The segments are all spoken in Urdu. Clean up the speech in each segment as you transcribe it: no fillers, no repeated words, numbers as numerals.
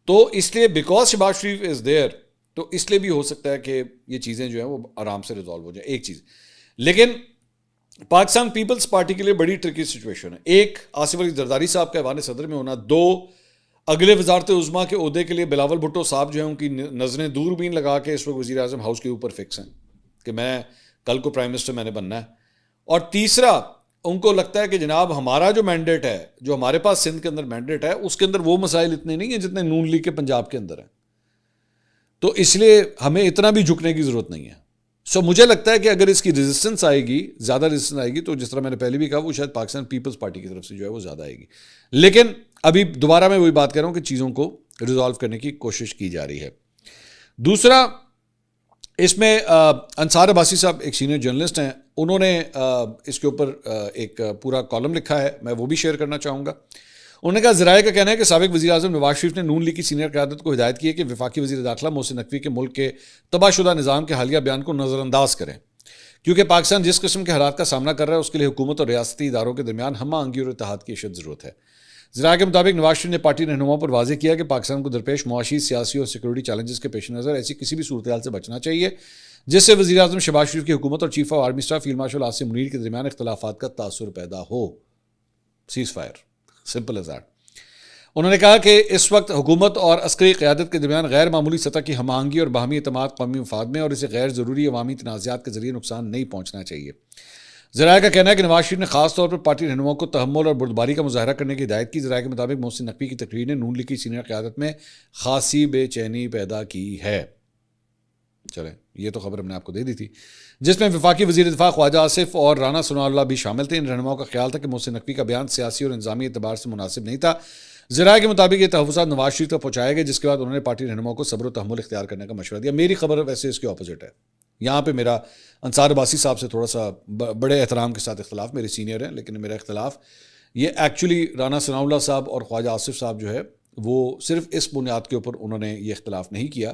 تو اس لیے because Shehbaz Sharif is there تو اس لیے بھی ہو سکتا ہے کہ یہ چیزیں جو ہیں وہ آرام سے ریزالو ہو جائیں. ایک چیز لیکن پاکستان پیپلز پارٹی کے لیے بڑی ٹرکی سچویشن ہے. ایک آصف علی زرداری صاحب کا ایوان صدر میں ہونا, دو اگلے وزارت عظمیٰ کے عہدے کے لیے بلاول بھٹو صاحب جو ہیں ان کی نظریں دوربین لگا کے اس وقت وزیر اعظم ہاؤس کے اوپر فکس ہیں کہ میں کل کو پرائم منسٹر میں نے بننا ہے. اور تیسرا ان کو لگتا ہے کہ جناب ہمارا جو مینڈیٹ ہے, جو ہمارے پاس سندھ کے اندر مینڈیٹ ہے, اس کے اندر وہ مسائل اتنے نہیں ہیں جتنے نون لیگ کے پنجاب کے اندر ہیں. تو اس لیے ہمیں اتنا بھی جھکنے کی ضرورت نہیں ہے. سو مجھے لگتا ہے کہ اگر اس کی ریزسٹنس آئے گی, زیادہ ریزسٹنس آئے گی, تو جس طرح میں نے پہلے بھی کہا وہ شاید پاکستان پیپلز پارٹی کی طرف سے جو ہے وہ زیادہ آئے گی. لیکن ابھی دوبارہ میں وہی بات کر رہا ہوں کہ چیزوں کو ریزالو کرنے کی کوشش کی جا رہی ہے. دوسرا اس میں انصار عباسی صاحب ایک سینئر جرنلسٹ ہیں, انہوں نے اس کے اوپر ایک پورا کالم لکھا ہے, میں وہ بھی شیئر کرنا چاہوں گا. انہوں نے کہا ذرائع کا کہنا ہے کہ سابق وزیر اعظم نواز شریف نے نون لیگ کی سینئر قیادت کو ہدایت کی ہے کہ وفاقی وزیر داخلہ محسن نقوی کے ملک کے تباہ شدہ نظام کے حالیہ بیان کو نظر انداز کریں, کیونکہ پاکستان جس قسم کے حالات کا سامنا کر رہا ہے اس کے لیے حکومت اور ریاستی اداروں کے درمیان ہم آہنگی اور اتحاد کی اشد ضرورت ہے. ذرائع کے مطابق نواز شریف نے پارٹی رہنماؤں پر واضح کیا کہ پاکستان کو درپیش معاشی, سیاسی اور سیکورٹی چیلنجز کے پیش نظر ایسی کسی بھی صورتحال سے بچنا چاہیے جس سے وزیر اعظم شہباز شریف کی حکومت اور chief of army staff field marshal Asim Munir کے درمیان اختلافات کا تاثر پیدا ہو. Ceasefire, simple as that. انہوں نے کہا کہ اس وقت حکومت اور عسکری قیادت کے درمیان غیر معمولی سطح کی ہم آہنگی اور باہمی اعتماد قومی مفاد میں اور اسے غیر ضروری عوامی تنازعات کے ذریعے نقصان نہیں پہنچنا چاہیے. ذرائع کا کہنا ہے کہ نواز شریف نے خاص طور پر پارٹی رہنماؤں کو تحمل اور بردباری کا مظاہرہ کرنے کی ہدایت کی. ذرائع کے مطابق محسن نقوی کی تقریر نے نون لیگ کی سینئر قیادت میں خاصی بے چینی پیدا کی ہے. چلیں یہ تو خبر ہم نے آپ کو دے دی تھی, جس میں وفاقی وزیر دفاع خواجہ آصف اور رانا ثناء اللہ بھی شامل تھے. ان رہنماؤں کا خیال تھا کہ محسن نقوی کا بیان سیاسی اور انتظامی اعتبار سے مناسب نہیں تھا. ذرائع کے مطابق یہ تحفظات نواز شریف تک پہنچائے گئے, جس کے بعد انہوں نے پارٹی رہنماؤں کو صبر و تحمل اختیار کرنے کا مشورہ دیا. میری خبر ویسے اس کے اپوزٹ ہے. یہاں پہ میرا انصار عباسی صاحب سے تھوڑا سا بڑے احترام کے ساتھ اختلاف, میرے سینئر ہیں, لیکن میرا اختلاف یہ ایکچولی رانا ثناء اللہ صاحب اور خواجہ آصف صاحب جو ہے وہ صرف اس بنیاد کے اوپر انہوں نے یہ اختلاف نہیں کیا.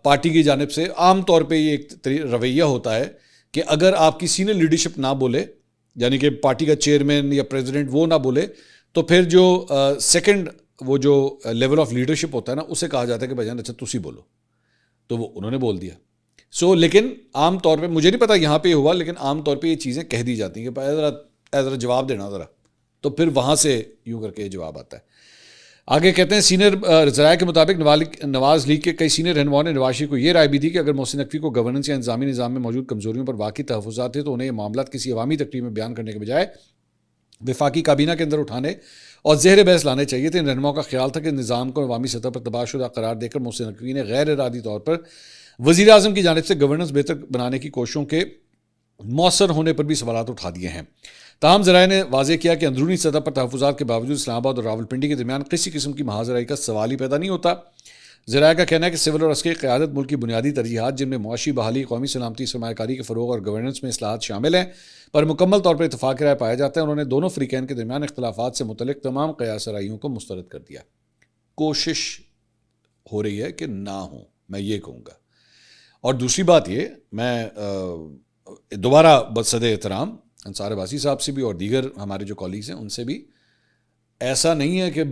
پارٹی کی جانب سے عام طور پہ یہ ایک رویہ ہوتا ہے کہ اگر آپ کی سینئر لیڈرشپ نہ بولے, یعنی کہ پارٹی کا چیئرمین یا پریزیڈنٹ وہ نہ بولے, تو پھر جو سیکنڈ وہ جو لیول آف لیڈرشپ ہوتا ہے نا اسے کہا جاتا ہے کہ بھائی جان اچھا تسی بولو, تو وہ انہوں نے بول دیا. لیکن عام طور پہ مجھے نہیں پتا یہاں پہ ہوا, لیکن عام طور پہ یہ چیزیں کہہ دی جاتی ہیں کہ ذرا جواب دینا ذرا, تو پھر وہاں سے یوں کر کے جواب آتا ہے. آگے کہتے ہیں سینئر ذرائع کے مطابق نواز لیگ کے کئی سینئر رہنماؤں نے نواز شریف کو یہ رائے بھی دی کہ اگر محسن نقوی کو گورننس یا انتظامی نظام میں موجود کمزوریوں پر واقعی تحفظات تھے تو انہیں یہ معاملات کسی عوامی تقریر میں بیان کرنے کے بجائے وفاقی کابینہ کے اندر اٹھانے اور زہر بحث لانے چاہیے تھے. ان رہنماؤں کا خیال تھا کہ نظام کو عوامی سطح پر تباہ شدہ قرار دے کر محسن نقوی نے غیر ارادی طور پر وزیر اعظم کی جانب سے گورننس بہتر بنانے کی کوششوں کے مؤثر ہونے پر بھی سوالات اٹھا دیے ہیں. تاہم ذرائع نے واضح کیا کہ اندرونی سطح پر تحفظات کے باوجود اسلام آباد اور راولپنڈی کے درمیان کسی قسم کی محاذ رائی کا سوال ہی پیدا نہیں ہوتا. ذرائع کا کہنا ہے کہ سول اور عسکری قیادت ملک کی بنیادی ترجیحات جن میں معاشی بحالی, قومی سلامتی, سرمایہ کاری کے فروغ اور گورننس میں اصلاحات شامل ہیں پر مکمل طور پر اتفاق رائے پایا جاتا ہے. انہوں نے دونوں فریقین کے درمیان اختلافات سے متعلق تمام قیاس آرائیوں کو مسترد کر دیا. کوشش ہو رہی ہے کہ نہ ہو, میں یہ کہوں گا. اور دوسری بات یہ, میں دوبارہ بصد احترام انصار عباسی صاحب سے بھی اور دیگر ہمارے جو کالیگز ہیں ان سے بھی, ایسا نہیں ہے کہ